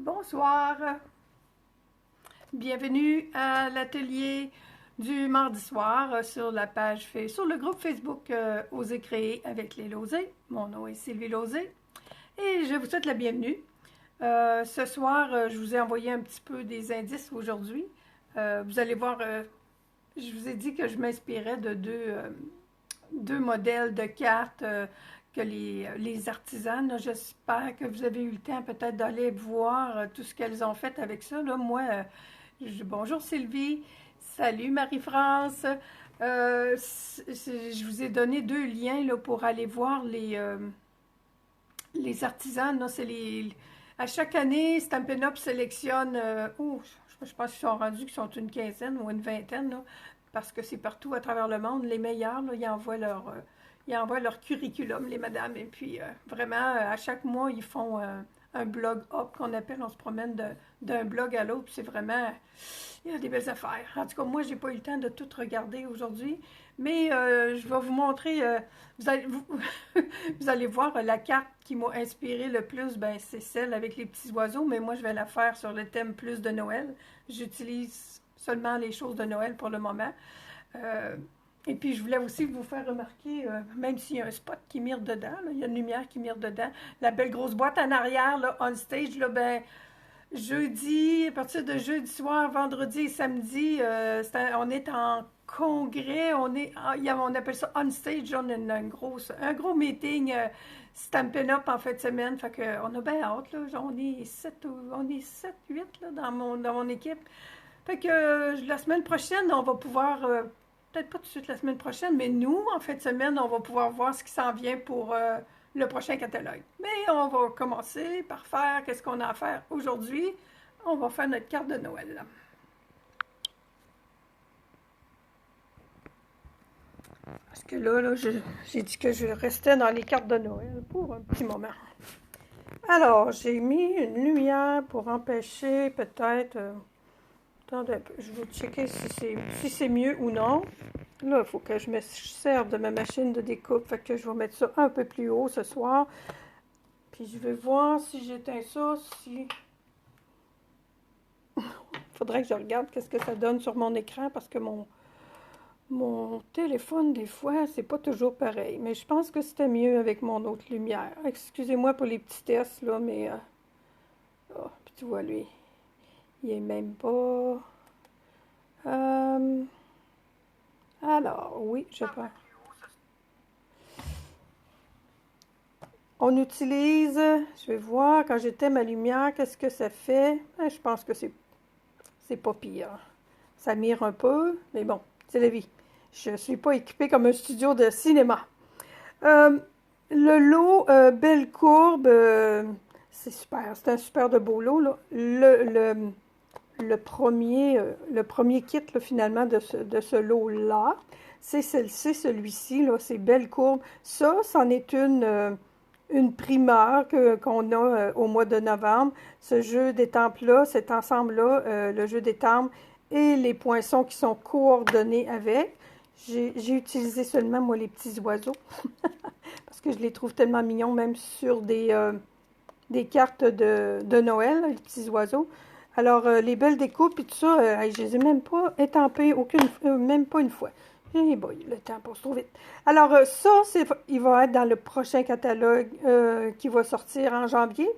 Bonsoir, bienvenue à l'atelier du mardi soir sur la page, sur le groupe Facebook Oser créer avec les Lauzé. Mon nom est Sylvie Lauzé et je vous souhaite la bienvenue. Ce soir, je vous ai envoyé un petit peu des indices aujourd'hui. Vous allez voir, je vous ai dit que je m'inspirais de deux modèles de cartes que les artisanes. J'espère que vous avez eu le temps peut-être d'aller voir tout ce qu'elles ont fait avec ça. Là, moi, bonjour Sylvie, salut Marie-France. Je vous ai donné deux liens là, pour aller voir les artisanes. Là, à chaque année, Stampin' Up sélectionne, je pense qu'ils sont rendus qu'ils sont une quinzaine ou une vingtaine, là, parce que c'est partout à travers le monde. Les meilleurs, là, ils envoient leur curriculum, les madames. Et puis, vraiment, à chaque mois, ils font un blog up qu'on appelle. On se promène d'un blog à l'autre. C'est vraiment, il y a des belles affaires. En tout cas, moi, j'ai pas eu le temps de tout regarder aujourd'hui. Mais je vais vous montrer, vous allez voir la carte qui m'a inspiré le plus, ben, c'est celle avec les petits oiseaux. Mais moi, je vais la faire sur le thème plus de Noël. J'utilise seulement les choses de Noël pour le moment. Et puis, je voulais aussi vous faire remarquer, même s'il y a un spot qui mire dedans, là, il y a une lumière qui mire dedans, la belle grosse boîte en arrière, là, on stage, là, ben, jeudi, à partir de jeudi soir, vendredi et samedi, on est en congrès, on appelle ça on stage, on a un gros meeting Stampin' Up en fin de semaine, fait qu'on a bien hâte, là, on est 7, 8 là, dans mon équipe. Fait que la semaine prochaine, on va pouvoir peut-être pas tout de suite la semaine prochaine, mais nous, en fin de semaine, on va pouvoir voir ce qui s'en vient pour le prochain catalogue. Mais on va commencer par faire qu'est-ce qu'on a à faire aujourd'hui. On va faire notre carte de Noël. Parce que là j'ai dit que je restais dans les cartes de Noël pour un petit moment. Alors, j'ai mis une lumière pour empêcher peut-être... attendez un peu, je vais checker si c'est mieux ou non. Là, il faut que je me serve de ma machine de découpe. Fait que je vais mettre ça un peu plus haut ce soir. Puis je vais voir si j'éteins ça, si... Il faudrait que je regarde qu'est-ce que ça donne sur mon écran parce que mon téléphone, des fois, c'est pas toujours pareil. Mais je pense que c'était mieux avec mon autre lumière. Excusez-moi pour les petits tests, là, mais... Oh, puis tu vois, lui, il est même pas... Alors, oui, je pense. On utilise, je vais voir, quand j'éteins ma lumière, qu'est-ce que ça fait? Je pense que c'est pas pire. Ça mire un peu, mais bon, c'est la vie. Je ne suis pas équipée comme un studio de cinéma. Le lot Belle Courbe, c'est super, c'est un super de beau lot, là. Le premier kit, là, finalement, de ce lot-là, c'est celui-ci, là, c'est Belle Courbe. Ça, c'en est une primeur qu'on a au mois de novembre. Ce jeu d'étampes-là, cet ensemble-là, le jeu d'étampes et les poinçons qui sont coordonnés avec. J'ai utilisé seulement, moi, les petits oiseaux, parce que je les trouve tellement mignons, même sur des cartes de Noël, les petits oiseaux. Alors, les belles découpes et tout ça, je les ai même pas étampées, même pas une fois. Eh boy, le temps passe trop vite. Alors, ça, il va être dans le prochain catalogue qui va sortir en janvier.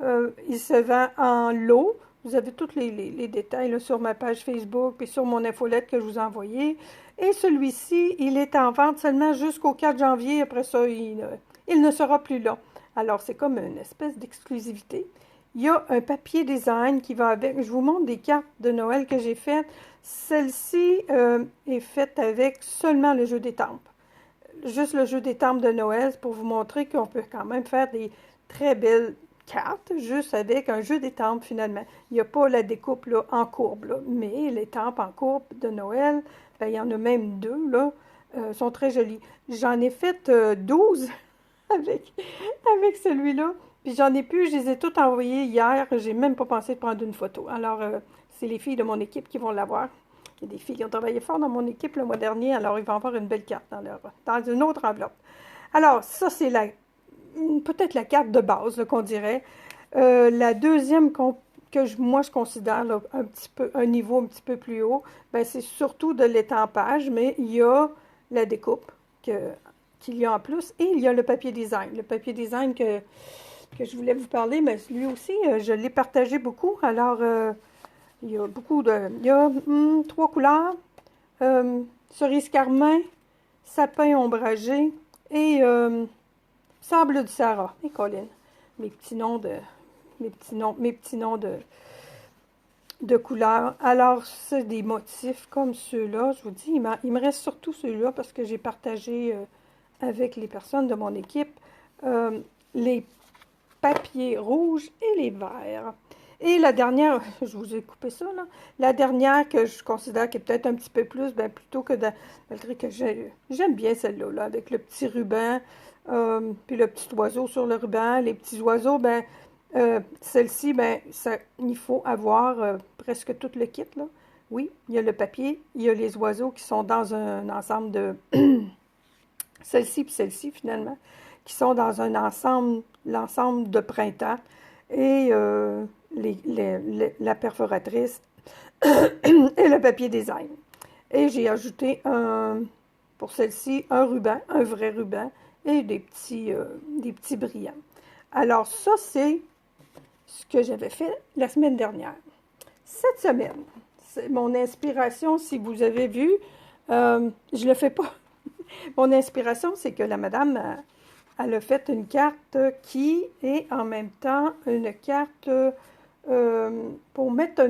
Il se vend en lot. Vous avez tous les détails là, sur ma page Facebook et sur mon infolette que je vous ai envoyée. Et celui-ci, il est en vente seulement jusqu'au 4 janvier. Après ça, il ne sera plus là. Alors, c'est comme une espèce d'exclusivité. Il y a un papier design qui va avec. Je vous montre des cartes de Noël que j'ai faites. Celle-ci est faite avec seulement le jeu d'étampes. Juste le jeu d'étampes de Noël pour vous montrer qu'on peut quand même faire des très belles cartes juste avec un jeu d'étampes finalement. Il n'y a pas la découpe là, en courbe, là, mais les tampes en courbe de Noël, ben, il y en a même deux, là, sont très jolies. J'en ai fait 12 avec celui-là. Puis j'en ai plus, je les ai toutes envoyées hier. J'ai même pas pensé de prendre une photo. Alors, c'est les filles de mon équipe qui vont l'avoir. Il y a des filles qui ont travaillé fort dans mon équipe le mois dernier, alors ils vont avoir une belle carte dans une autre enveloppe. Alors, ça, c'est peut-être la carte de base qu'on dirait. La deuxième moi je considère là, un niveau un petit peu plus haut, ben c'est surtout de l'étampage, mais il y a la découpe qu'il y a en plus et il y a le papier design. Le papier design que je voulais vous parler, mais lui aussi, je l'ai partagé beaucoup. Alors, il y a il y a 3 couleurs, cerise carmin, sapin ombragé et sable du Sahara. Et Colin, mes petits noms de couleurs. Alors, c'est des motifs comme ceux-là. Je vous dis, il me reste surtout ceux-là parce que j'ai partagé avec les personnes de mon équipe les papiers rouges et les verts. Et la dernière, je vous ai coupé ça, là. La dernière que je considère qui est peut-être un petit peu plus, ben plutôt que malgré que j'aime bien celle-là, là, avec le petit ruban, puis le petit oiseau sur le ruban. Les petits oiseaux, ben, celle-ci, ben, il faut avoir presque tout le kit, là. Oui, il y a le papier, il y a les oiseaux qui sont dans un ensemble de... celle-ci puis celle-ci, finalement, qui sont dans un l'ensemble de printemps et la perforatrice et le papier design. Et j'ai ajouté pour celle-ci un ruban, un vrai ruban et des petits brillants. Alors ça, c'est ce que j'avais fait la semaine dernière. Cette semaine, c'est mon inspiration, si vous avez vu, je le fais pas. Mon inspiration, c'est que la madame, elle a fait une carte qui est en même temps une carte pour mettre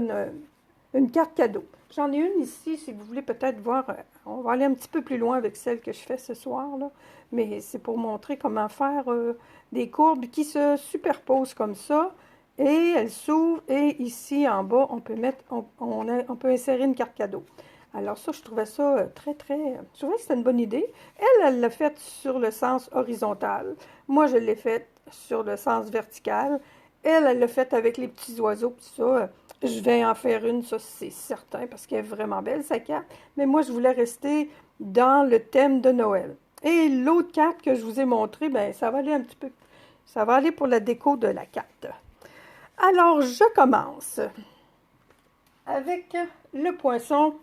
une carte cadeau. J'en ai une ici, si vous voulez peut-être voir. On va aller un petit peu plus loin avec celle que je fais ce soir, là. Mais c'est pour montrer comment faire des courbes qui se superposent comme ça. Et elles s'ouvrent. Et ici, en bas, on peut on peut insérer une carte cadeau. Alors ça, je trouvais ça je trouvais que c'était une bonne idée. Elle l'a fait sur le sens horizontal. Moi, je l'ai fait sur le sens vertical. Elle l'a fait avec les petits oiseaux, puis ça, je vais en faire une, ça c'est certain, parce qu'elle est vraiment belle, sa carte. Mais moi, je voulais rester dans le thème de Noël. Et l'autre carte que je vous ai montrée, ben ça va aller un petit peu, ça va aller pour la déco de la carte. Alors, je commence avec le poinçon.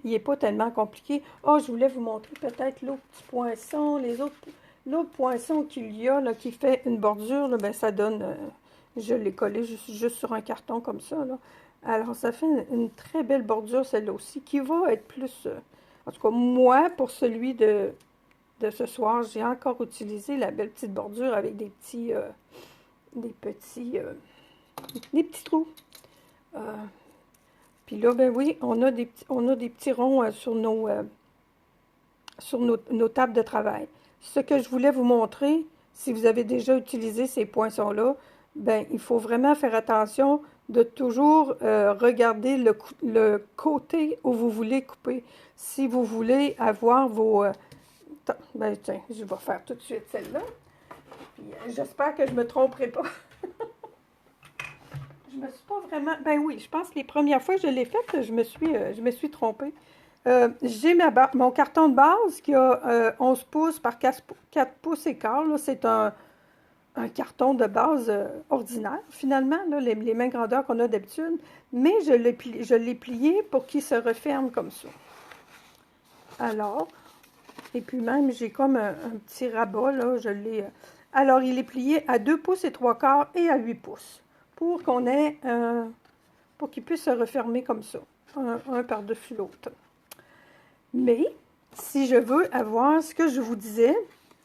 Il n'est pas tellement compliqué. Oh, je voulais vous montrer peut-être l'autre petit poinçon, l'autre poinçon qu'il y a, là, qui fait une bordure, là, ben ça donne, je l'ai collé juste sur un carton comme ça, là. Alors, ça fait une très belle bordure, celle-là aussi, qui va être plus, en tout cas, moi, pour celui de ce soir, j'ai encore utilisé la belle petite bordure avec des petits trous. Puis là, ben oui, on a des petits ronds sur nos tables de travail. Ce que je voulais vous montrer, si vous avez déjà utilisé ces poinçons-là, ben il faut vraiment faire attention de toujours regarder le côté où vous voulez couper. Si vous voulez avoir vos... ben tiens, je vais faire tout de suite celle-là. Puis j'espère que je ne me tromperai pas. Je me suis pas vraiment... Ben oui, je pense que les premières fois que je l'ai faite, je me suis trompée. J'ai mon carton de base qui a 11 pouces par 4 pouces et quart. C'est un carton de base ordinaire, finalement, là, les mêmes grandeurs qu'on a d'habitude. Mais je l'ai plié pour qu'il se referme comme ça. Alors, et puis même, j'ai comme un petit rabat, là, alors, il est plié à 2 pouces et 3 quarts et à 8 pouces. Pour qu'il puisse se refermer comme ça, un par-dessus l'autre. Mais, si je veux avoir ce que je vous disais,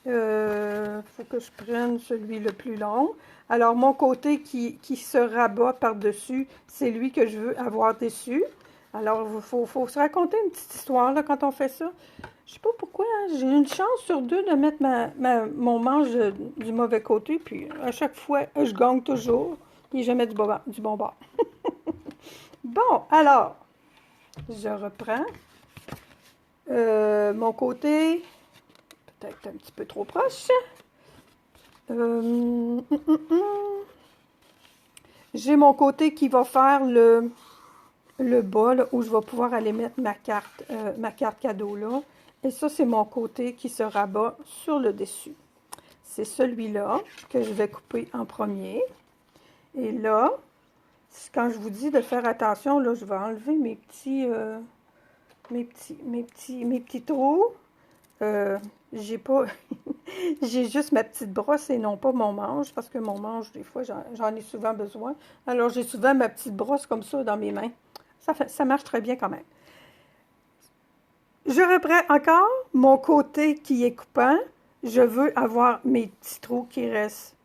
il faut que je prenne celui le plus long. Alors, mon côté qui se rabat par-dessus, c'est lui que je veux avoir dessus. Alors, il faut se raconter une petite histoire là, quand on fait ça. Je sais pas pourquoi, hein, j'ai une chance sur deux de mettre mon manche du mauvais côté, puis à chaque fois, je gagne toujours. Et jamais du bon bord. Bon, alors, je reprends. Mon côté, peut-être un petit peu trop proche. J'ai mon côté qui va faire le bas, là, où je vais pouvoir aller mettre ma carte cadeau, là. Et ça, c'est mon côté qui se rabat sur le dessus. c'est celui-là que je vais couper en premier. Et là, quand je vous dis de faire attention, là, je vais enlever mes petits trous. J'ai pas, j'ai juste ma petite brosse et non pas mon manche, parce que mon manche, des fois, j'en ai souvent besoin. Alors, j'ai souvent ma petite brosse comme ça dans mes mains. Ça marche très bien quand même. Je reprends encore mon côté qui est coupant. Je veux avoir mes petits trous qui restent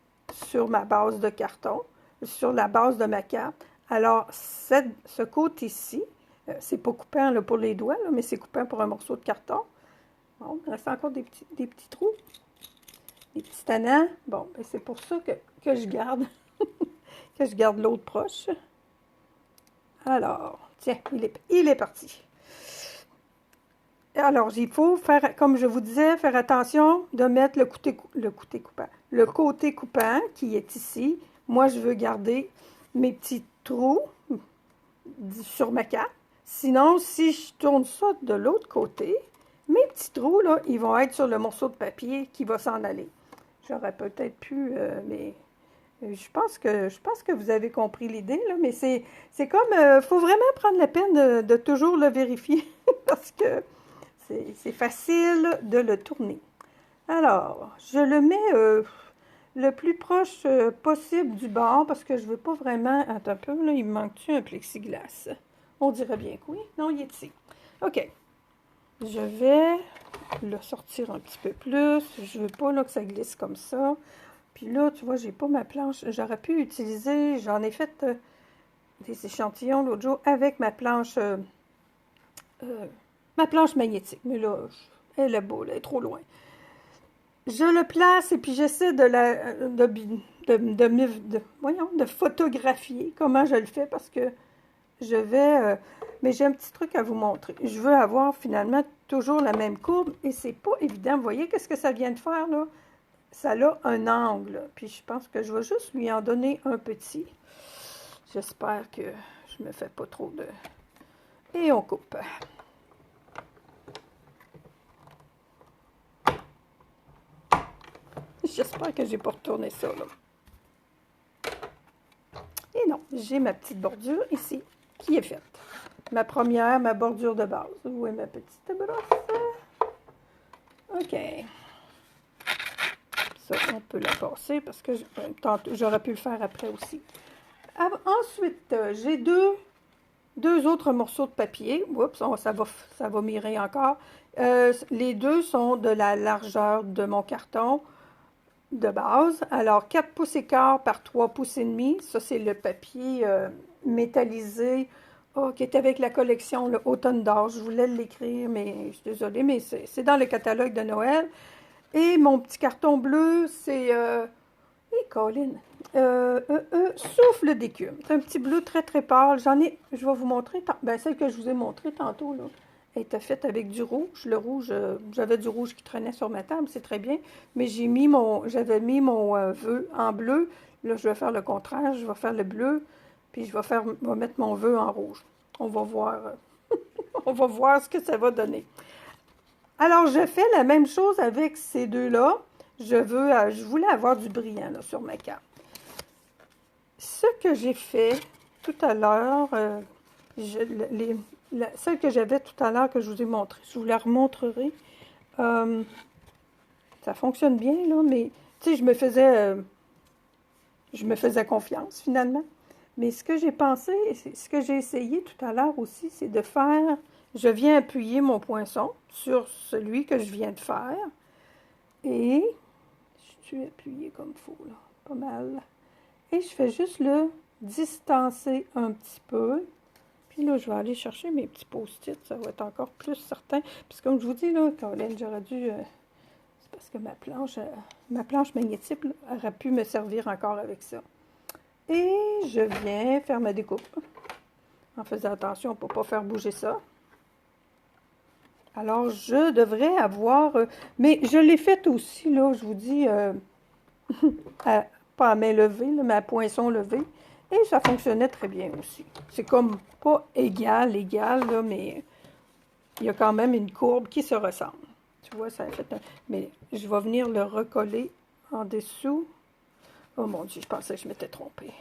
sur ma base de carton, sur la base de ma carte. Alors, ce côté-ci, c'est pas coupant là, pour les doigts, là, mais c'est coupant pour un morceau de carton. Bon, il reste encore des petits trous, des petits tannants. Bon, ben c'est pour ça que je garde, que je garde l'autre proche. Alors, tiens, il est parti. Alors, il faut faire, comme je vous disais, faire attention de mettre le côté coupant qui est ici. Moi, je veux garder mes petits trous sur ma carte. Sinon, si je tourne ça de l'autre côté, mes petits trous, là, ils vont être sur le morceau de papier qui va s'en aller. J'aurais peut-être pu, mais je pense que vous avez compris l'idée, là, mais c'est comme, faut vraiment prendre la peine de toujours le vérifier parce que c'est facile de le tourner. Alors, je le mets le plus proche possible du bord parce que je ne veux pas vraiment... Attends un peu, là, il me manque-tu un plexiglas? On dirait bien que oui. Non, il est ici. OK. Je vais le sortir un petit peu plus. Je ne veux pas là, que ça glisse comme ça. Puis là, tu vois, j'ai pas ma planche. J'aurais pu utiliser... J'en ai fait des échantillons l'autre jour avec ma planche magnétique. Mais là, elle est beau, elle est trop loin. Je le place et puis j'essaie de photographier comment je le fais parce que je vais... mais j'ai un petit truc à vous montrer. Je veux avoir finalement toujours la même courbe et c'est pas évident. Vous voyez qu'est-ce que ça vient de faire là? Ça a un angle. Puis je pense que je vais juste lui en donner un petit. J'espère que je me fais pas trop de... Et on coupe. J'espère que j'ai pas retourné ça, là. Et non, j'ai ma petite bordure ici, qui est faite. Ma bordure de base. Où est ma petite brosse? OK. Ça, on peut la passer parce que j'aurais pu le faire après aussi. Ensuite, j'ai deux autres morceaux de papier. Oups, ça va mirer encore. Les deux sont de la largeur de mon carton de base. Alors, 4 pouces et quart par 3 pouces et demi. Ça, c'est le papier métallisé qui est avec la collection le Automne d'or. Je voulais l'écrire, mais je suis désolée, mais c'est dans le catalogue de Noël. Et mon petit carton bleu, c'est... Colin, souffle d'écume. C'est un petit bleu très, très pâle. Je vais vous montrer, celle que je vous ai montrée tantôt, là. Elle était faite avec du rouge. Le rouge, j'avais du rouge qui traînait sur ma table, c'est très bien. Mais j'avais mis mon vœu en bleu. Là, je vais faire le contraire. Je vais faire le bleu, puis je vais mettre mon vœu en rouge. On va voir, on va voir ce que ça va donner. Alors, je fais la même chose avec ces deux-là. Je voulais avoir du brillant là, sur ma carte. Ce que j'ai fait tout à l'heure, celle que j'avais tout à l'heure que je vous ai montrée, je vous la remontrerai. Ça fonctionne bien, là, mais tu sais, je me faisais confiance finalement. Mais ce que j'ai pensé, ce que j'ai essayé tout à l'heure aussi, c'est de faire, je viens appuyer mon poinçon sur celui que je viens de faire. Et je suis appuyée comme il faut, là, pas mal. Et je fais juste le distancer un petit peu. Puis là, je vais aller chercher mes petits post-it. Ça va être encore plus certain. Puis comme je vous dis, là, Caroline, j'aurais dû... c'est parce que ma planche magnétique là, aurait pu me servir encore avec ça. Et je viens faire ma découpe. En faisant attention pour ne pas faire bouger ça. Alors, je devrais avoir... mais je l'ai faite aussi, là, je vous dis, pas à main levée, là, mais à poinçon levé. Et ça fonctionnait très bien aussi. C'est comme pas égal, là, mais il y a quand même une courbe qui se ressemble. Tu vois, ça a fait un... Mais je vais venir le recoller en dessous. Oh mon Dieu, je pensais que je m'étais trompée.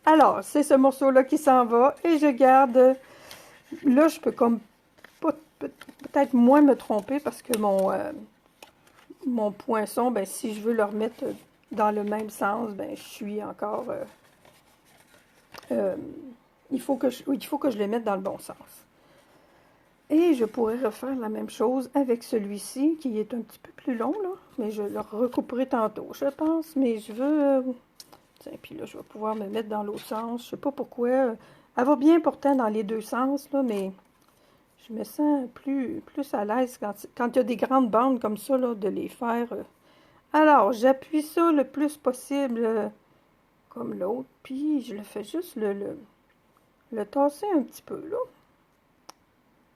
Alors, c'est ce morceau-là qui s'en va et je garde... Là, je peux comme peut-être moins me tromper parce que mon poinçon, ben, si je veux le remettre dans le même sens, ben, je suis encore... il faut que je le mette dans le bon sens. Et je pourrais refaire la même chose avec celui-ci, qui est un petit peu plus long, là. Mais je le recouperai tantôt, je pense. Mais je veux... Tiens, puis là, je vais pouvoir me mettre dans l'autre sens. Je sais pas pourquoi. Elle va bien pourtant dans les deux sens, là, mais je me sens plus à l'aise quand il y a des grandes bandes comme ça, là, de les faire. Alors, j'appuie ça le plus possible, comme l'autre. Puis, je le fais juste le tasser un petit peu, là.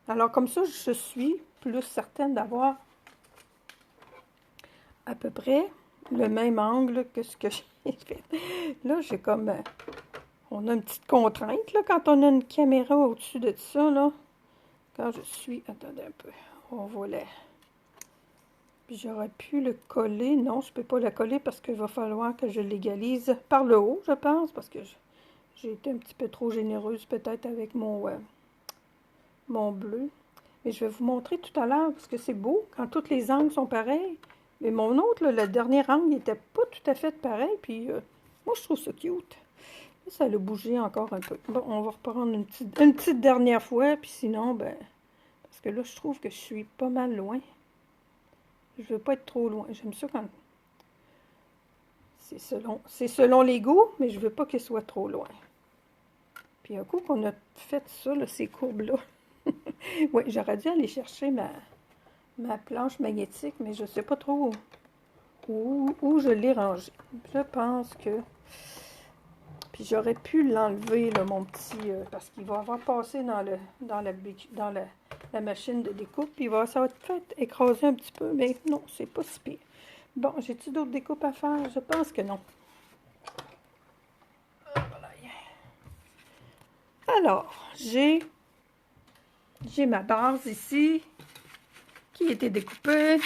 Alors, comme ça, je suis plus certaine d'avoir à peu près le même angle que ce que j'ai fait. Là, j'ai comme... on a une petite contrainte, là, quand on a une caméra au-dessus de ça, là. Quand je suis... Attendez un peu. On va là. Puis j'aurais pu le coller. Non, je ne peux pas le coller parce qu'il va falloir que je l'égalise par le haut, je pense, parce que j'ai été un petit peu trop généreuse peut-être avec mon bleu. Mais je vais vous montrer tout à l'heure, parce que c'est beau quand tous les angles sont pareils. Mais mon autre, là, le dernier angle, il n'était pas tout à fait pareil. Puis moi, je trouve ça cute. Là, ça a bougé encore un peu. Bon, on va reprendre une petite dernière fois. Puis sinon, ben... Parce que là, je trouve que je suis pas mal loin. Je veux pas être trop loin. J'aime ça quand... C'est selon les goûts, mais je veux pas qu'il soit trop loin. Puis un coup qu'on a fait ça, là, ces courbes-là... Oui, j'aurais dû aller chercher ma planche magnétique, mais je ne sais pas trop où je l'ai rangée. Je pense que... Puis j'aurais pu l'enlever, mon petit... parce qu'il va avoir passé dans la machine de découpe, puis ça va peut-être écraser un petit peu, mais non, c'est pas si pire. Bon, j'ai-tu d'autres découpes à faire? Je pense que non. Alors, j'ai ma base ici, qui a été découpée.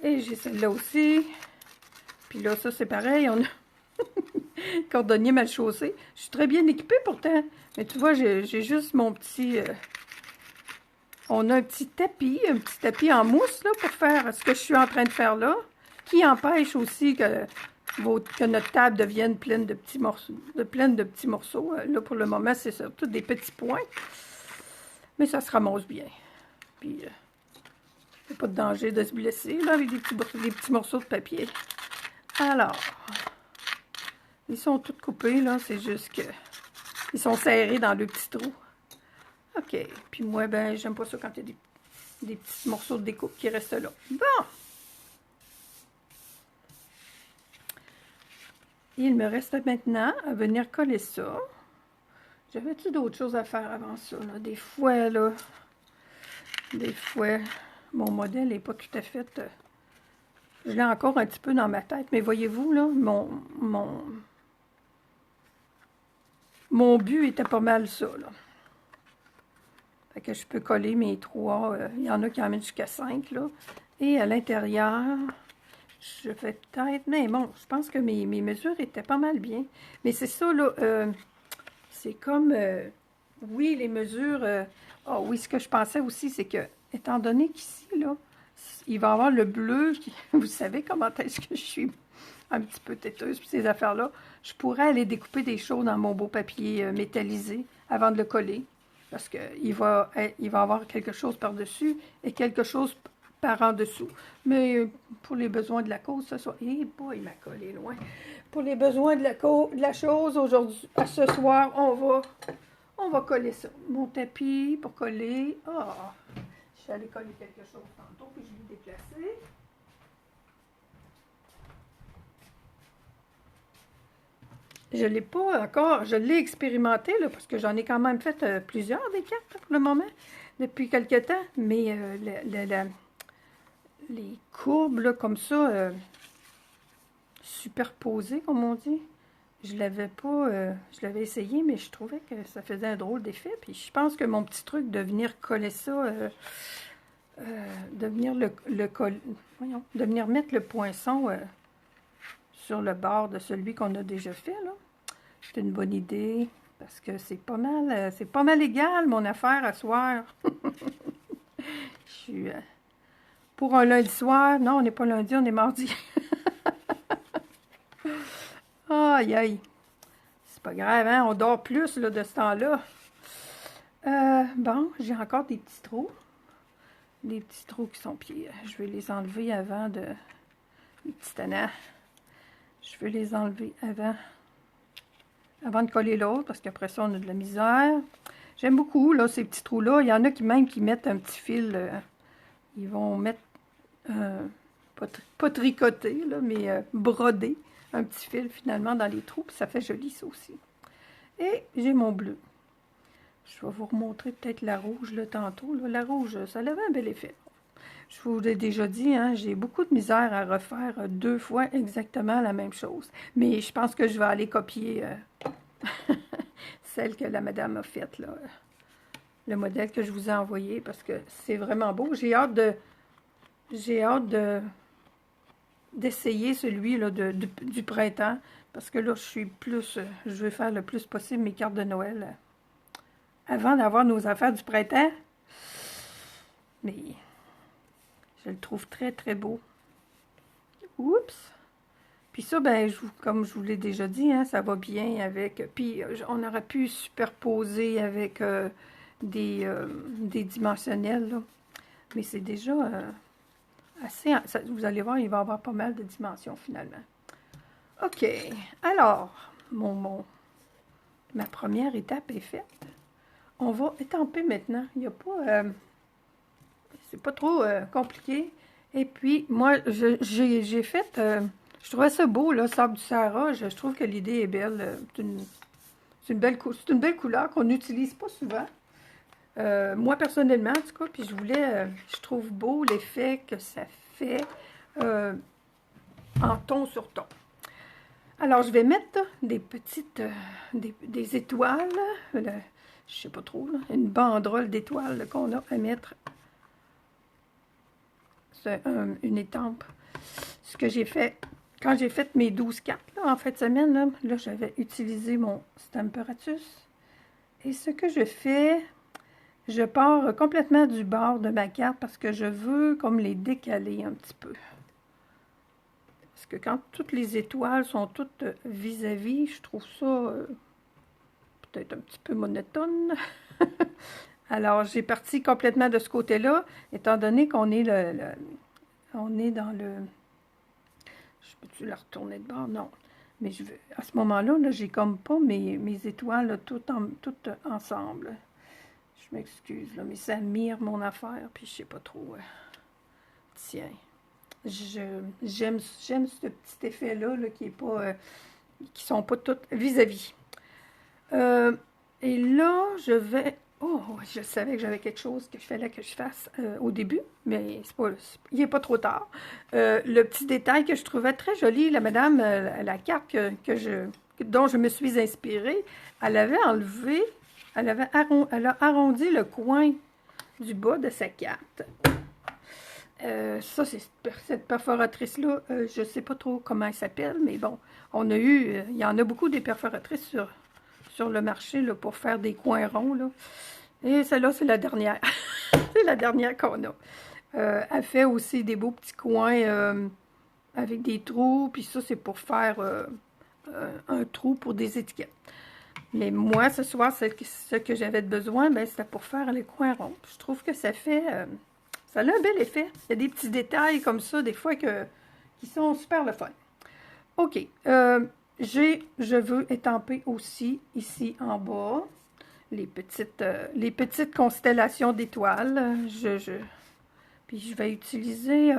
Et j'ai celle-là aussi. Puis là, ça, c'est pareil. On a cordonnier mal chaussé. Je suis très bien équipée pourtant. Mais tu vois, j'ai juste mon petit... on a un petit tapis en mousse, là, pour faire ce que je suis en train de faire là. Qui empêche aussi que notre table devienne pleine de petits morceaux. Là, pour le moment, c'est surtout des petits points. Mais ça se ramasse bien. Puis... il n'y a pas de danger de se blesser, là, avec des petits morceaux de papier. Alors, ils sont tous coupés, là, c'est juste que ils sont serrés dans le petit trou. OK, puis moi, ben, j'aime pas ça quand il y a des petits morceaux de découpe qui restent là. Bon! Il me reste maintenant à venir coller ça. J'avais-tu d'autres choses à faire avant ça, là? Des fois, mon modèle n'est pas tout à fait... je l'ai encore un petit peu dans ma tête, mais voyez-vous, là, mon but était pas mal ça, là. Fait que je peux coller mes 3, il y en a qui en mettent jusqu'à 5, là. Et à l'intérieur, je vais peut-être, mais bon, je pense que mes mesures étaient pas mal bien. Mais c'est ça, là, c'est comme, oui, les mesures, ah oui, ce que je pensais aussi, c'est que, étant donné qu'ici, là, il va y avoir le bleu, vous savez comment est-ce que je suis un petit peu têteuse, puis ces affaires-là, je pourrais aller découper des choses dans mon beau papier métallisé avant de le coller, parce qu'il va avoir quelque chose par-dessus et quelque chose par en dessous. Mais pour les besoins de la cause, ce soir... Eh boy, il m'a collé loin. Pour les besoins de la chose, aujourd'hui, ce soir, on va coller ça. Mon tapis pour coller. Ah! Je suis allée coller quelque chose tantôt, puis je l'ai déplacé. Je ne l'ai pas encore, je l'ai expérimenté, là, parce que j'en ai quand même fait plusieurs des cartes là, pour le moment, depuis quelques temps. Mais les courbes, là, comme ça, superposées, comme on dit, je l'avais pas, je l'avais essayé, mais je trouvais que ça faisait un drôle d'effet. Puis je pense que mon petit truc de venir coller ça de venir mettre le poinçon sur le bord de celui qu'on a déjà fait, là. C'est une bonne idée, parce que c'est pas mal égal, mon affaire, à soir. Je suis... pour un lundi soir, non, on n'est pas lundi, on est mardi. Aïe, aïe. C'est pas grave, hein, on dort plus, là, de ce temps-là. Bon, j'ai encore des petits trous. Des petits trous qui sont pieds. Je vais les enlever avant de... Les petits tannants. Je vais les enlever avant de coller l'autre, parce qu'après ça, on a de la misère. J'aime beaucoup, là, ces petits trous-là. Il y en a qui même qui mettent un petit fil. Ils vont mettre, pas tricoter, là, mais broder un petit fil, finalement, dans les trous. Puis ça fait joli, ça aussi. Et j'ai mon bleu. Je vais vous remontrer peut-être la rouge, là, tantôt. Là. La rouge, ça avait un bel effet. Je vous l'ai déjà dit, hein, j'ai beaucoup de misère à refaire 2 fois exactement la même chose. Mais je pense que je vais aller copier celle que la madame a faite, là. Le modèle que je vous ai envoyé, parce que c'est vraiment beau. J'ai hâte d'essayer celui là, du printemps, parce que là, je vais faire le plus possible mes cartes de Noël avant d'avoir nos affaires du printemps. Mais je le trouve très, très beau. Oups! Puis ça, ben, comme je vous l'ai déjà dit, hein, ça va bien avec... Puis on aurait pu superposer avec des dimensionnels, là. Mais c'est déjà assez... vous allez voir, il va y avoir pas mal de dimensions, finalement. OK. Alors, ma première étape est faite. On va étamper maintenant. Il n'y a pas... c'est pas trop compliqué. Et puis, moi, j'ai fait... je trouvais ça beau, là, Sable du Sahara. Je trouve que l'idée est belle. C'est une belle couleur qu'on n'utilise pas souvent. Moi, personnellement, en tout cas, puis je trouve beau l'effet que ça fait en ton sur ton. Alors, je vais mettre des petites, des étoiles, je sais pas trop, là, une banderole d'étoiles qu'on a à mettre. C'est une étampe. Ce que j'ai fait, quand j'ai fait mes 12 cartes, là, en fin de semaine, là j'avais utilisé mon Stamparatus. Et ce que je fais... Je pars complètement du bord de ma carte parce que je veux comme les décaler un petit peu. Parce que quand toutes les étoiles sont toutes vis-à-vis, je trouve ça peut-être un petit peu monotone. Alors, j'ai parti complètement de ce côté-là, étant donné qu'on est on est dans le... Je peux-tu la retourner de bord? Non. Mais à ce moment-là, -là, j'ai comme pas mes étoiles là, toutes ensemble. Je m'excuse, là, mais ça mire mon affaire, puis je sais pas trop. Tiens, j'aime ce petit effet-là, là, qui est pas, qui sont pas toutes vis-à-vis. Et là, je vais... Oh, je savais que j'avais quelque chose qu'il fallait que je fasse au début, mais il n'est pas trop tard. Le petit détail que je trouvais très joli, la madame, la carte dont je me suis inspirée, elle avait enlevé... Elle a arrondi le coin du bas de sa carte. Ça, c'est cette perforatrice-là. Je ne sais pas trop comment elle s'appelle, mais bon, il y en a beaucoup des perforatrices sur le marché là, pour faire des coins ronds. Là. Et celle-là, c'est la dernière. C'est la dernière qu'on a. Elle fait aussi des beaux petits coins avec des trous. Puis ça, c'est pour faire un trou pour des étiquettes. Mais moi, ce soir, ce que j'avais besoin, ben, c'était pour faire les coins ronds. Je trouve que ça fait... ça a un bel effet. Il y a des petits détails comme ça, des fois, qui sont super le fun. OK. Je veux étamper aussi, ici en bas, les petites constellations d'étoiles. Puis je vais utiliser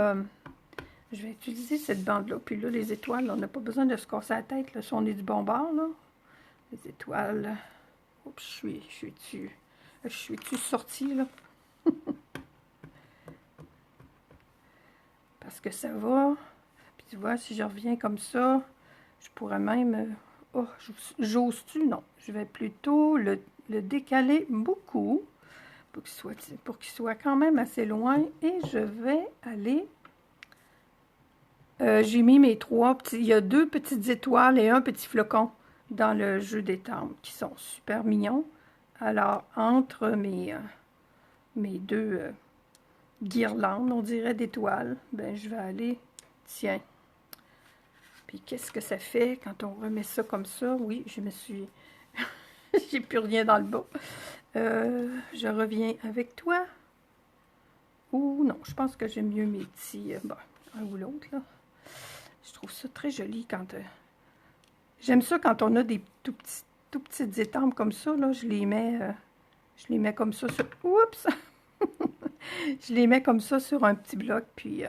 cette bande-là. Puis là, les étoiles, on n'a pas besoin de se casser la tête. Là, si on est du bon bord, là. Les étoiles. Oups, je suis sortie, là. Parce que ça va. Puis tu vois, si je reviens comme ça, je pourrais même... oh, j'ose-tu? Non. Je vais plutôt le décaler beaucoup. pour qu'il soit quand même assez loin. Et je vais aller... j'ai mis mes trois petits... Il y a 2 petites étoiles et un petit flocon dans le jeu des temples qui sont super mignons. Alors, entre mes 2 guirlandes, on dirait, d'étoiles, ben je vais aller... Tiens. Puis qu'est-ce que ça fait quand on remet ça comme ça? Oui, je me suis... J'ai plus rien dans le bas. Je reviens avec toi. Ou non, je pense que j'aime mieux mes petits... bon, un ou l'autre, là. Je trouve ça très joli quand... j'aime ça quand on a des tout petites étampes comme ça, là. Je les mets comme ça sur... Oups! Je les mets comme ça sur un petit bloc, puis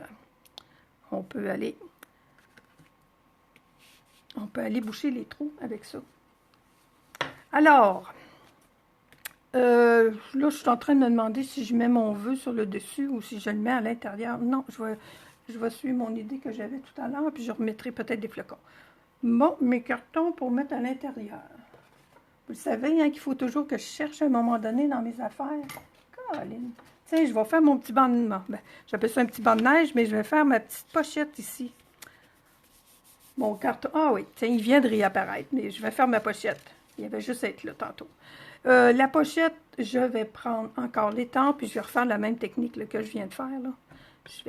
on peut aller boucher les trous avec ça. Alors, là, je suis en train de me demander si je mets mon vœu sur le dessus ou si je le mets à l'intérieur. Non, je vais suivre mon idée que j'avais tout à l'heure, puis je remettrai peut-être des flocons. Bon, mes cartons pour mettre à l'intérieur. Vous le savez, hein, qu'il faut toujours que je cherche à un moment donné dans mes affaires. Colline. Tiens, je vais faire mon petit banc de... Ben, j'appelle ça un petit banc de neige, mais je vais faire ma petite pochette ici. Mon carton... Ah oui, tiens, il vient de réapparaître, mais je vais faire ma pochette. Il y avait juste à être là tantôt. La pochette, je vais prendre encore l'étang, puis je vais refaire la même technique là, que je viens de faire. Là. Puis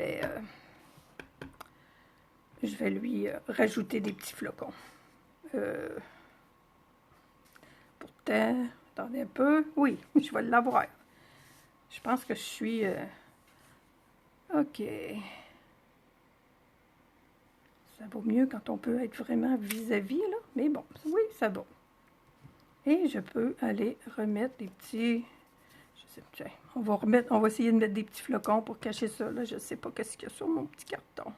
je vais lui rajouter des petits flocons. Pourtant, attendez un peu. Oui, je vais l'avoir. Je pense que je suis... OK. Ça vaut mieux quand on peut être vraiment vis-à-vis, là. Mais bon, oui, ça va. Et je peux aller remettre des petits... Je sais, tiens, on va essayer de mettre des petits flocons pour cacher ça, là. Je ne sais pas qu'est-ce qu'il y a sur mon petit carton.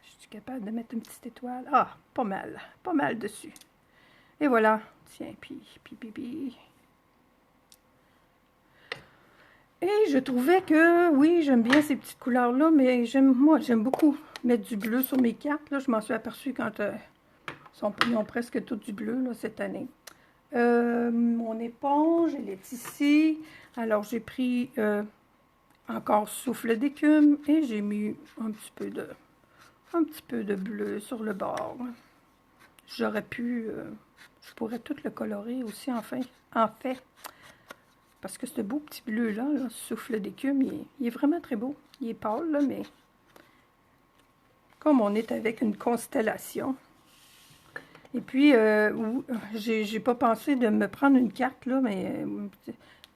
Je suis capable de mettre une petite étoile. Ah, pas mal dessus. Et voilà. Tiens, puis. Et je trouvais que, oui, j'aime bien ces petites couleurs-là, mais j'aime beaucoup mettre du bleu sur mes cartes. Là, je m'en suis aperçue quand ils ont presque tout du bleu là, cette année. Mon éponge, elle est ici. Alors, j'ai pris encore souffle d'écume et j'ai mis un petit peu de bleu sur le bord. J'aurais pu... je pourrais tout le colorer aussi, en fait. Parce que ce beau petit bleu-là, là, souffle d'écume, il est vraiment très beau. Il est pâle, là, mais comme on est avec une constellation. Et puis, j'ai pas pensé de me prendre une carte, là, mais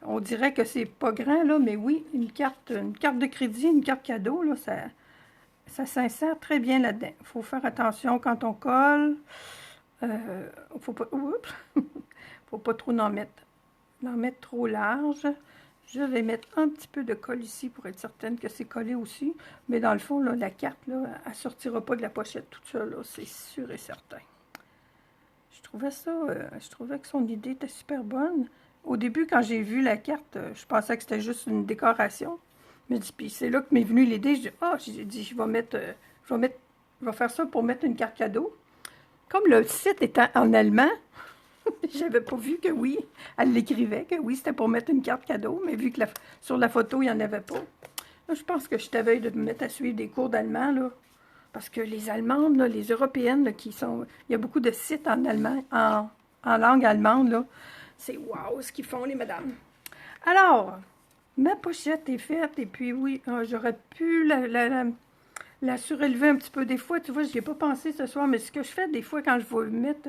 on dirait que c'est pas grand, là, mais oui, une carte de crédit, une carte cadeau, là, ça s'insère très bien là-dedans. Il faut faire attention quand on colle. Faut pas trop en mettre trop large. Je vais mettre un petit peu de colle ici pour être certaine que c'est collé aussi. Mais dans le fond, là, la carte, là, elle ne sortira pas de la pochette toute seule, c'est sûr et certain. Je trouvais que son idée était super bonne. Au début, quand j'ai vu la carte, je pensais que c'était juste une décoration. Mais puis c'est là que m'est venue l'idée. J'ai dit, je vais faire ça pour mettre une carte cadeau. Comme le site est en allemand, j'avais pas vu que oui, elle l'écrivait, que oui, c'était pour mettre une carte cadeau, mais vu que sur la photo, il n'y en avait pas. Là, je pense que je t'avais de me mettre à suivre des cours d'allemand, là, parce que les Allemandes, là, les Européennes, là, il y a beaucoup de sites en allemand, en langue allemande, là. C'est wow ce qu'ils font, les madames. Alors, ma pochette est faite, et puis oui, j'aurais pu la surélever un petit peu. Des fois, tu vois, je n'y ai pas pensé ce soir, mais ce que je fais des fois quand je vais mettre...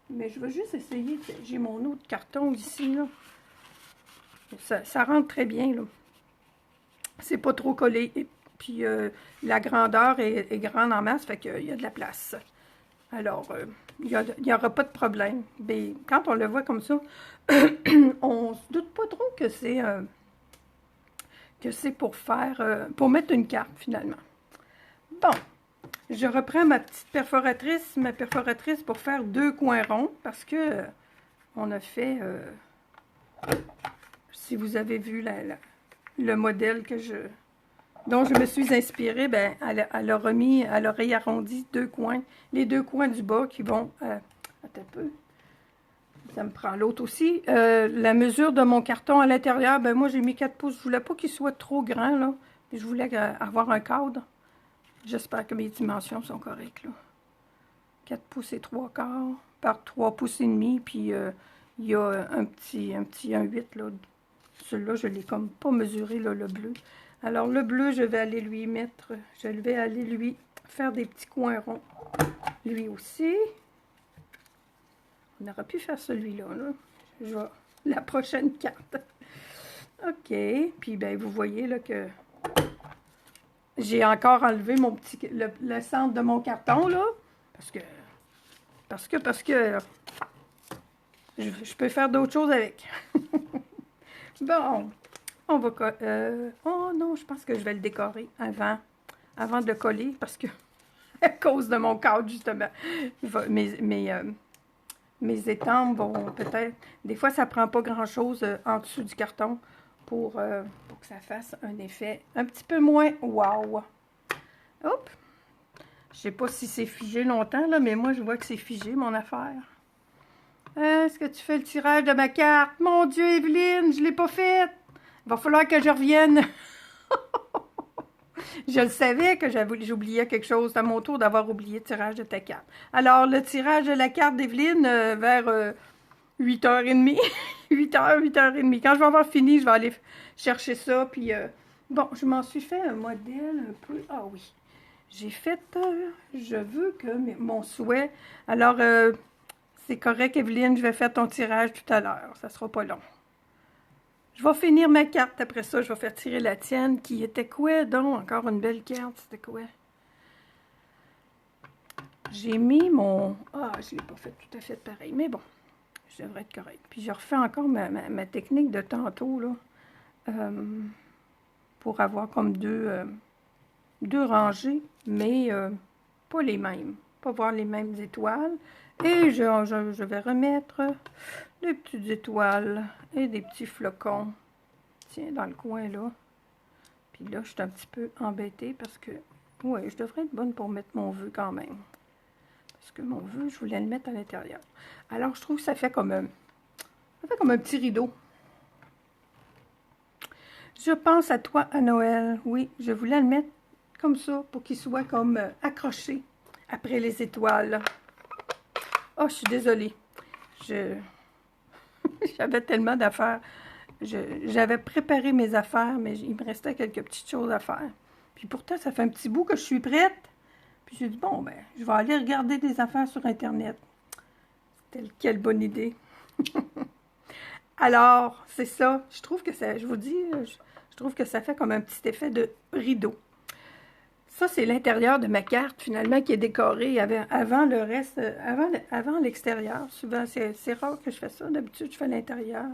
mais je vais juste essayer. J'ai mon autre carton ici, là. Ça rentre très bien, là. C'est pas trop collé. Et puis, la grandeur est grande en masse, fait qu'il y a de la place. Alors, il n'y aura pas de problème. Mais quand on le voit comme ça, on se doute pas trop que c'est pour mettre une carte, finalement. Bon, je reprends ma perforatrice pour faire 2 coins ronds, parce que on a fait, si vous avez vu le modèle dont je me suis inspirée, ben, elle a réarrondi 2 coins, les 2 coins du bas qui vont, attends un peu, Ça me prend l'autre aussi. La mesure de mon carton à l'intérieur, ben moi j'ai mis 4 pouces. Je voulais pas qu'il soit trop grand, là. Puis je voulais avoir un cadre. J'espère que mes dimensions sont correctes, là. 4 pouces et 3 quarts par 3 pouces et demi. Puis il y a un petit 1,8 là. Celui-là, je l'ai comme pas mesuré, là, le bleu. Alors le bleu, je vais aller lui faire des petits coins ronds. Lui aussi. On aurait pu faire celui-là, là. Je vais... La prochaine carte. OK. Puis, ben, vous voyez, là, que j'ai encore enlevé mon petit... le centre de mon carton, là. Parce que je peux faire d'autres choses avec. Bon. On va... oh non, je pense que je vais le décorer avant de le coller, parce que à cause de mon cadre, justement, mes étampes vont peut-être... Des fois, ça prend pas grand-chose en dessous du carton pour que ça fasse un effet un petit peu moins wow. Hop! Je sais pas si c'est figé longtemps, là, mais moi, je vois que c'est figé, mon affaire. Est-ce que tu fais le tirage de ma carte? Mon Dieu, Evelyne, je l'ai pas faite! Il va falloir que je revienne. Je le savais que j'oubliais quelque chose. C'est à mon tour d'avoir oublié le tirage de ta carte. Alors, le tirage de la carte d'Evelyne vers 8h30. 8h, 8h30. Quand je vais avoir fini, je vais aller chercher ça. Puis, bon, je m'en suis fait un modèle un peu... Ah oui. J'ai fait... je veux que mon souhait... Alors, c'est correct, Evelyne. Je vais faire ton tirage tout à l'heure. Ça sera pas long. Je vais finir ma carte. Après ça, je vais faire tirer la tienne. Qui était quoi, donc? Encore une belle carte. C'était quoi? J'ai mis mon... Ah, je ne l'ai pas fait tout à fait pareil. Mais bon, je devrais être correct. Puis, je refais encore ma technique de tantôt, là. Pour avoir comme deux rangées, mais pas les mêmes. Pas voir les mêmes étoiles. Et je vais remettre des petites étoiles et des petits flocons. Tiens, dans le coin, là. Puis là, je suis un petit peu embêtée parce que... Ouais, je devrais être bonne pour mettre mon vœu quand même. Parce que mon vœu, je voulais le mettre à l'intérieur. Alors, je trouve que ça fait comme un petit rideau. Je pense à toi à Noël. Oui, je voulais le mettre comme ça pour qu'il soit comme accroché après les étoiles. Oh, je suis désolée. J'avais tellement d'affaires. J'avais préparé mes affaires, mais il me restait quelques petites choses à faire. Puis pourtant, ça fait un petit bout que je suis prête. Puis j'ai dit, bon, ben, je vais aller regarder des affaires sur Internet. Quelle bonne idée. Alors, c'est ça. Je trouve que ça, je vous dis, je trouve que ça fait comme un petit effet de rideau. Ça, c'est l'intérieur de ma carte, finalement, qui est décorée avant le reste, avant l'extérieur. Souvent, c'est rare que je fais ça. D'habitude, je fais l'intérieur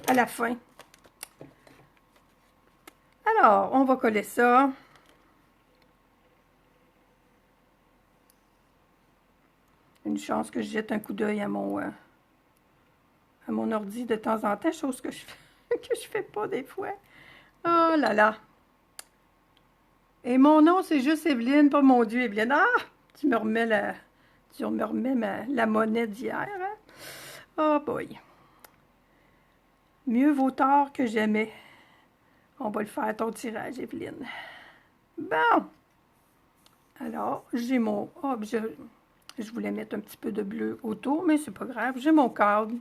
à la fin. Alors, on va coller ça. Une chance que je jette un coup d'œil à mon ordi de temps en temps, chose que je fais pas des fois. Oh là là! Et mon nom, c'est juste Evelyne, pas mon Dieu, Evelyne. Ah! Tu me remets la monnaie d'hier, hein? Oh boy! Mieux vaut tard que jamais. On va le faire ton tirage, Evelyne. Bon! Alors, j'ai mon... Oh, je voulais mettre un petit peu de bleu autour, mais c'est pas grave. J'ai mon cadre.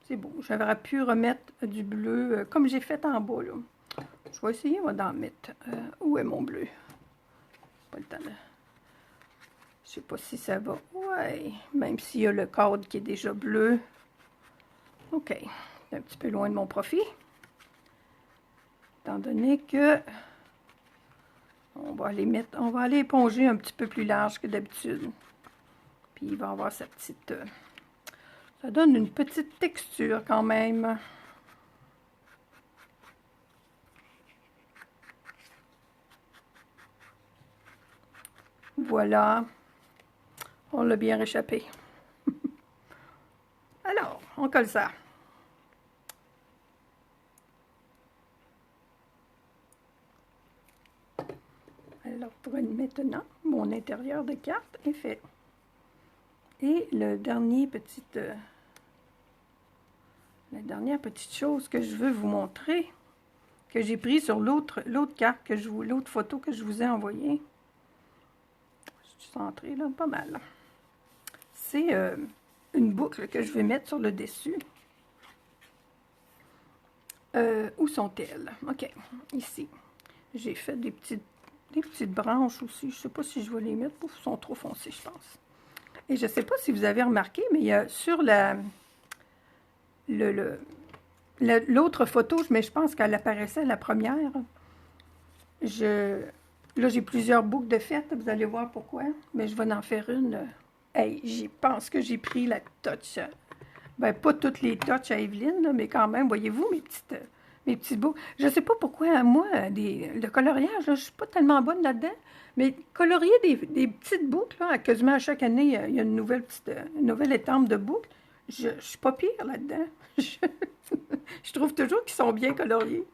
C'est bon. J'aurais pu remettre du bleu comme j'ai fait en bas, là. Je vais essayer d'en mettre. Où est mon bleu? Pas le temps de... Je sais pas si ça va. Ouais. Même s'il y a le cadre qui est déjà bleu. OK. C'est un petit peu loin de mon profit. Étant donné que... On va aller éponger un petit peu plus large que d'habitude. Puis il va avoir sa petite... ça donne une petite texture quand même. Voilà. On l'a bien réchappé. Alors, on colle ça. Alors, maintenant, mon intérieur de carte est fait. Et le dernier petit La dernière petite chose que je veux vous montrer, que j'ai pris sur l'autre carte, l'autre photo que je vous ai envoyée. Je suis centrée là, pas mal. C'est une boucle que je vais mettre sur le dessus. Où sont-elles? OK, ici. J'ai fait des petites branches aussi. Je ne sais pas si je vais les mettre. Ouf, ils sont trop foncés, je pense. Et je ne sais pas si vous avez remarqué, mais il y a sur l'autre photo, mais je pense qu'elle apparaissait la première. Là, j'ai plusieurs boucles de fête. Vous allez voir pourquoi. Mais je vais en faire une. Hey, j'y pense que j'ai pris la touch. Ben, pas toutes les touches à Evelyne, là, mais quand même, voyez-vous, mes petites boucles. Je ne sais pas pourquoi, moi, le coloriage, là, je ne suis pas tellement bonne là-dedans, mais colorier des petites boucles, là, quasiment à chaque année, il y a une nouvelle étampe de boucles. Je ne suis pas pire là-dedans. Je trouve toujours qu'ils sont bien coloriés.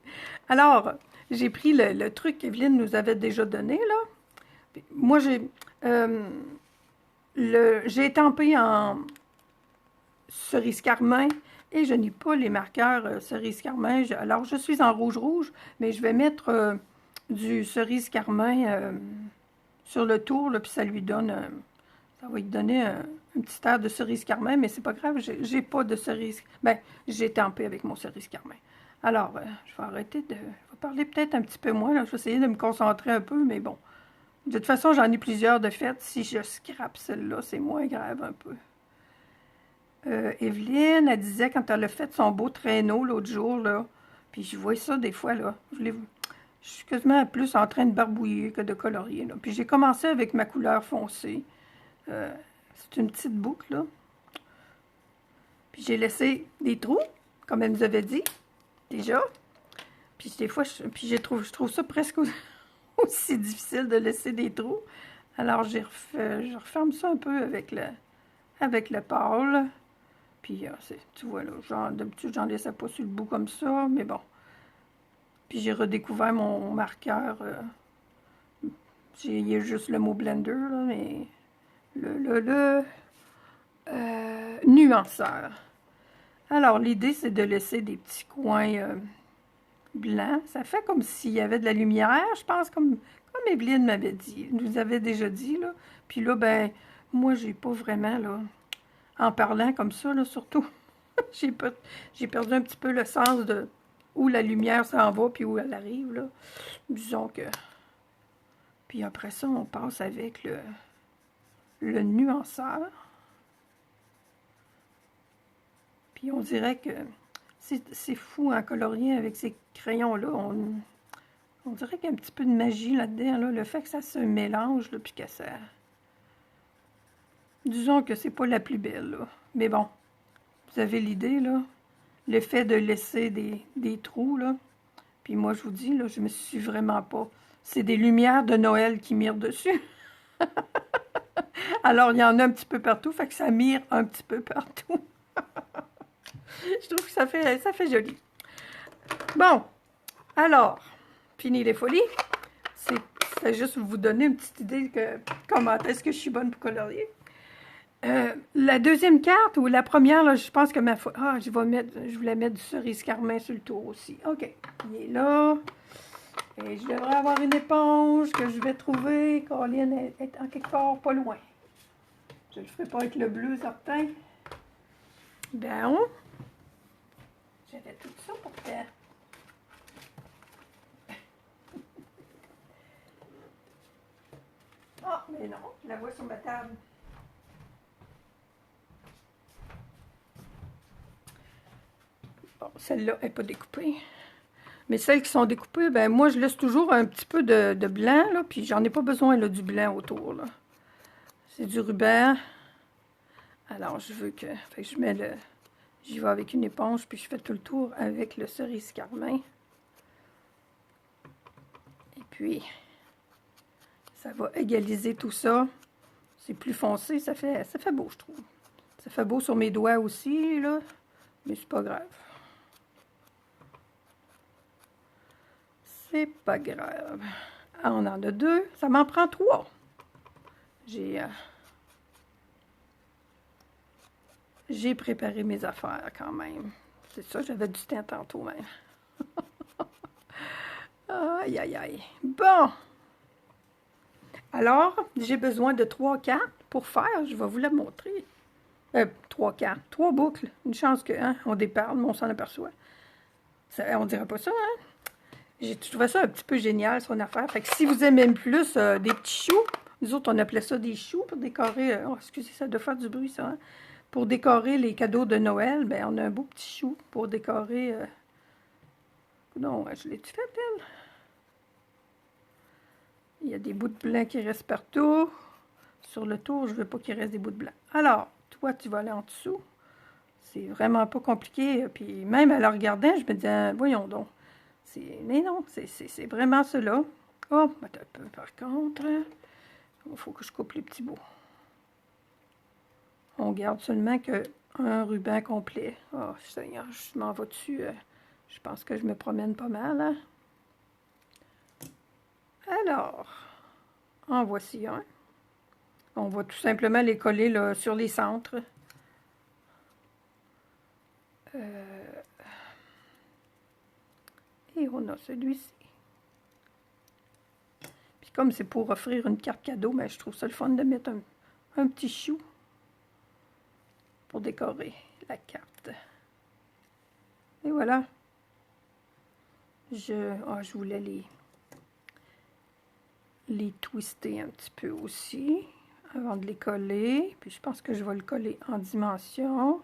Alors, j'ai pris le truc qu'Evelyne nous avait déjà donné, là. Moi, j'ai étampé en cerise carmin et je n'ai pas les marqueurs cerise carmin. Alors, je suis en rouge, mais je vais mettre du cerise carmin sur le tour, là, puis ça lui donne, ça va lui donner un petit air de cerise carmin, mais c'est pas grave, j'ai pas de cerise. Ben, j'ai étampé avec mon cerise carmin. Alors, je vais arrêter je vais parler peut-être un petit peu moins, là. Je vais essayer de me concentrer un peu, mais bon. De toute façon, j'en ai plusieurs de faites. Si je scrape celle-là, c'est moins grave un peu. Evelyne, elle disait quand elle a fait son beau traîneau l'autre jour, là, puis je vois ça des fois, là, je suis quasiment plus en train de barbouiller que de colorier, là. Puis j'ai commencé avec ma couleur foncée. C'est une petite boucle, là. Puis j'ai laissé des trous, comme elle nous avait dit, déjà. Puis des fois, je trouve ça presque aussi difficile de laisser des trous. Alors, je referme ça un peu avec le pâle. Puis, tu vois, là, d'habitude, j'en laissais pas sur le bout comme ça, mais bon. Puis, j'ai redécouvert mon marqueur. Il y a juste le mot blender, là, mais le nuanceur. Alors, l'idée, c'est de laisser des petits coins blancs. Ça fait comme s'il y avait de la lumière, je pense, comme Evelyne m'avait dit, nous avait déjà dit, là. Puis là, ben, moi, j'ai pas vraiment, là, en parlant comme ça, là, surtout, j'ai perdu un petit peu le sens de où la lumière s'en va, puis où elle arrive, là. Disons que... Puis après ça, on passe avec le nuanceur. Puis on dirait que c'est fou en colorier avec ces crayons-là. On dirait qu'il y a un petit peu de magie là-dedans, là. Le fait que ça se mélange, là, puis que ça... Disons que c'est pas la plus belle, là. Mais bon, vous avez l'idée, là. Le fait de laisser des trous, là. Puis moi, je vous dis, là, je me suis vraiment pas... C'est des lumières de Noël qui mirent dessus. Alors, il y en a un petit peu partout, fait que ça mire un petit peu partout. Je trouve que ça fait joli. Bon, alors, fini les folies. C'est juste vous donner une petite idée de comment est-ce que je suis bonne pour colorier. La deuxième carte, ou la première, là, je pense que je voulais mettre du cerise carmin sur le tour aussi. OK, il est là. Et je devrais avoir une éponge que je vais trouver. Caroline est en quelque part pas loin. Je ne le ferai pas avec le bleu certain. Ben, j'avais tout ça pour faire. Ah, mais non, je la vois sur ma table. Bon, celle-là n'est pas découpée. Mais celles qui sont découpées, ben moi, je laisse toujours un petit peu de blanc, là, puis j'en ai pas besoin, là, du blanc autour, là. C'est du ruban. Alors, je veux que... Fait que je mets le... J'y vais avec une éponge, puis je fais tout le tour avec le cerise carmin. Et puis, ça va égaliser tout ça. C'est plus foncé, ça fait beau, je trouve. Ça fait beau sur mes doigts aussi, là, mais c'est pas grave. C'est pas grave. Ah, on en a deux. Ça m'en prend trois. J'ai préparé mes affaires quand même. c'est ça, j'avais du temps tantôt même. Aïe, aïe, aïe. Bon. Alors, j'ai besoin de 3 cartes pour faire, je vais vous la montrer. 3 cartes, 3 boucles. Une chance que, hein, on déparle, mais on s'en aperçoit. Ça, on dirait pas ça, hein? J'ai trouvé ça un petit peu génial, son affaire. Fait que si vous aimez plus des petits choux, nous autres, on appelait ça des choux pour décorer... oh, excusez, ça doit faire du bruit, ça, hein? Pour décorer les cadeaux de Noël, ben on a un beau petit chou pour décorer... Non, je l'ai-tu fait, elle? Il y a des bouts de blanc qui restent partout. Sur le tour, je veux pas qu'il reste des bouts de blanc. Alors, toi, tu vas aller en dessous. C'est vraiment pas compliqué. Puis même à la regardant, je me disais, voyons donc. Mais non, c'est vraiment cela. Oh, un peu par contre. Il faut que je coupe les petits bouts. On garde seulement qu'un ruban complet. Oh, Seigneur, je m'en vais dessus. Je pense que je me promène pas mal, hein? Alors, en voici un. On va tout simplement les coller là, sur les centres. Et on a celui-ci. Puis comme c'est pour offrir une carte cadeau, ben, je trouve ça le fun de mettre un petit chou pour décorer la carte. Et voilà. Je voulais les twister un petit peu aussi avant de les coller. Puis je pense que je vais le coller en dimension.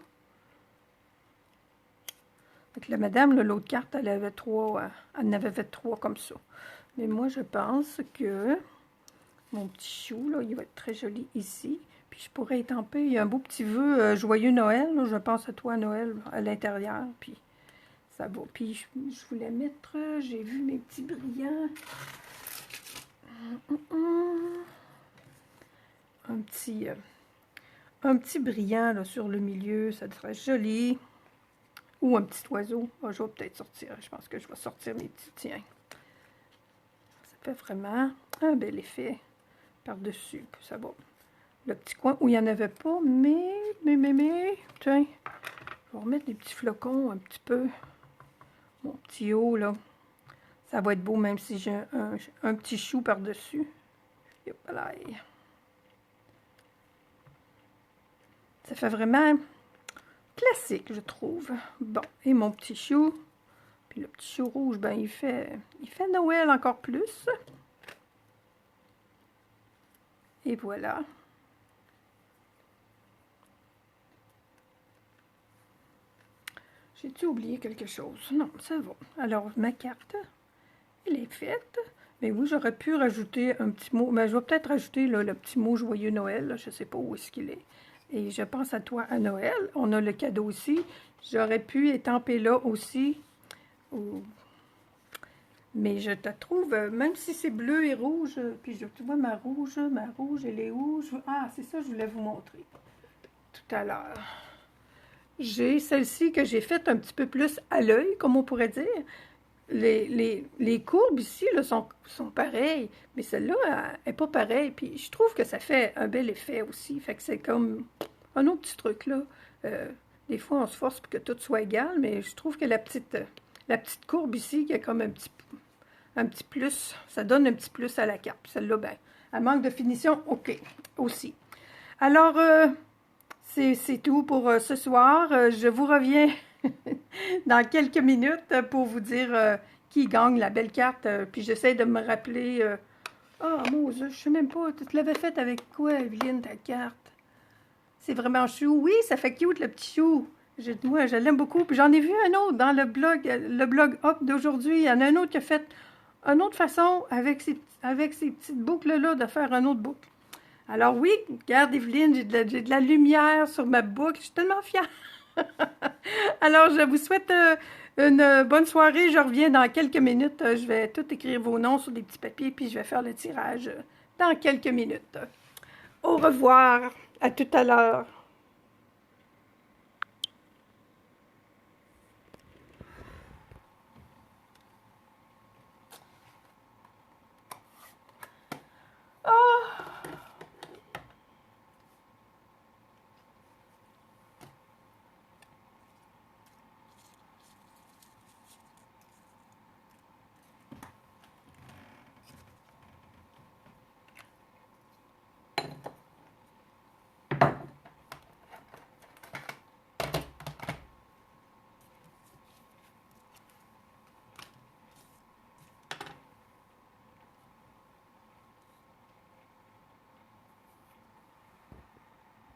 Fait que la madame, l'autre carte, elle avait 3, elle en avait fait 3 comme ça. Mais moi, je pense que mon petit chou, là, il va être très joli ici. Puis je pourrais étamper, il y a un beau petit vœu joyeux Noël, là, je pense à toi Noël à l'intérieur. Puis ça va. Puis je voulais mettre, j'ai vu mes petits brillants. Un petit brillant là, sur le milieu, ça serait joli. Ou un petit oiseau. Oh, je vais peut-être sortir. Je pense que je vais sortir mes petits tiens. Ça fait vraiment un bel effet par-dessus. Ça va. Le petit coin où il n'y en avait pas, mais, tiens, je vais remettre des petits flocons un petit peu. Mon petit haut, là. Ça va être beau, même si j'ai un petit chou par-dessus. Ça fait vraiment classique, je trouve. Bon, et mon petit chou. Puis le petit chou rouge, ben il fait Noël encore plus. Et voilà. J'ai-tu oublié quelque chose? Non, ça va. Alors, ma carte, elle est faite. Mais oui, j'aurais pu rajouter un petit mot. Mais je vais peut-être rajouter là, le petit mot Joyeux Noël. Là, je ne sais pas où est-ce qu'il est. Et je pense à toi à Noël. On a le cadeau aussi. J'aurais pu étamper là aussi. Mais je te trouve, même si c'est bleu et rouge, puis tu vois ma rouge, elle est où? Ah, c'est ça, je voulais vous montrer tout à l'heure. J'ai celle-ci que j'ai faite un petit peu plus à l'œil, comme on pourrait dire. Les courbes ici là, sont pareilles, mais celle-là, elle n'est pas pareille. Puis je trouve que ça fait un bel effet aussi. Fait que c'est comme un autre petit truc là. Des fois, on se force pour que tout soit égal, mais je trouve que la petite courbe ici, qui a comme un petit plus, ça donne un petit plus à la carte. Celle-là, ben, elle manque de finition, ok, aussi. Alors, c'est tout pour ce soir. Je vous reviens dans quelques minutes pour vous dire qui gagne la belle carte. Puis j'essaie de me rappeler... oh, Mose, je sais même pas, tu te l'avais faite avec quoi, Evelyne, ta carte? C'est vraiment chou. Oui, ça fait cute, le petit chou. Moi, je l'aime beaucoup. Puis j'en ai vu un autre dans le blog Hop d'aujourd'hui. Il y en a un autre qui a fait une autre façon avec ces petites boucles-là de faire une autre boucle. Alors oui, regarde Evelyne, j'ai de la lumière sur ma boucle. Je suis tellement fière. Alors, je vous souhaite une bonne soirée. Je reviens dans quelques minutes. Je vais tout écrire vos noms sur des petits papiers, puis je vais faire le tirage dans quelques minutes. Au revoir. À tout à l'heure.